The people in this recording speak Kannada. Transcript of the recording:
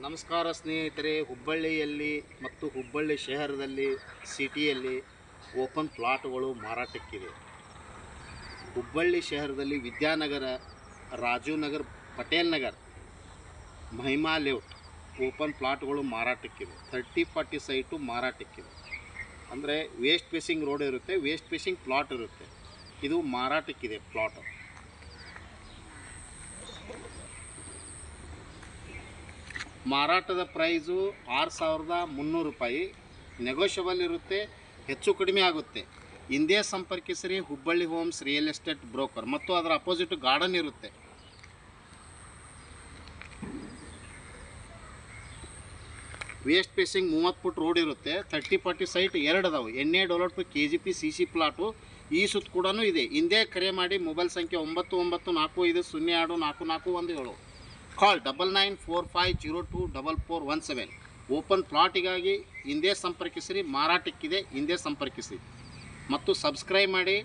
ನಮಸ್ಕಾರ ಸ್ನೇಹಿತರೆ, ಹುಬ್ಬಳ್ಳಿಯಲ್ಲಿ ಮತ್ತು ಹುಬ್ಬಳ್ಳಿ ಶಹರದಲ್ಲಿ ಸಿಟಿಯಲ್ಲಿ ಓಪನ್ ಪ್ಲಾಟ್ಗಳು ಮಾರಾಟಕ್ಕಿದೆ. ಹುಬ್ಬಳ್ಳಿ ಶಹರದಲ್ಲಿ ವಿದ್ಯಾನಗರ, ರಾಜೀವ್ ನಗರ್, ಪಟೇಲ್ ನಗರ್, ಮಹಿಮಾ ಲೇಔಟ್ ಓಪನ್ ಪ್ಲಾಟ್ಗಳು ಮಾರಾಟಕ್ಕಿದೆ. 30-40 ಸೈಟು ಮಾರಾಟಕ್ಕಿದೆ. ಅಂದರೆ ವೇಸ್ಟ್ ಫೇಸಿಂಗ್ ರೋಡ್ ಇರುತ್ತೆ, ವೇಸ್ಟ್ ಫೇಸಿಂಗ್ ಪ್ಲಾಟ್ ಇರುತ್ತೆ. ಇದು ಮಾರಾಟಕ್ಕಿದೆ ಪ್ಲಾಟ್. ಮಾರಾಟದ ಪ್ರೈಸು 6,300 ರೂಪಾಯಿ. ನೆಗೋಷಿಯಬಲ್ ಇರುತ್ತೆ, ಹೆಚ್ಚು ಕಡಿಮೆ ಆಗುತ್ತೆ. ಹಿಂದೆ ಸಂಪರ್ಕಿಸಿರಿ Hubballi homes real estate broker. ಮತ್ತು ಅದರ ಅಪೋಸಿಟ್ ಗಾರ್ಡನ್ ಇರುತ್ತೆ. ವೇಸ್ಟ್ ಫೇಸಿಂಗ್ 30 ಫುಟ್ ರೋಡ್ ಇರುತ್ತೆ. 30-40 ಸೈಟ್ ಎರಡು ಅದಾವೆ. NA develop KGP CC plot ಈ ಸುತ್ತ ಕೂಡ ಇದೆ. ಹಿಂದೆ ಕರೆ ಮಾಡಿ. ಮೊಬೈಲ್ ಸಂಖ್ಯೆ 9945024417. ಕಾಲ್ 9945024417. ಓಪನ್ ಪ್ಲಾಟಿಗಾಗಿ ಹಿಂದೆ ಸಂಪರ್ಕಿಸಿರಿ. ಮಾರಾಟಕ್ಕಿದೆ, ಹಿಂದೆ ಸಂಪರ್ಕಿಸಿ ಮತ್ತು ಸಬ್ಸ್ಕ್ರೈಬ್ ಮಾಡಿ.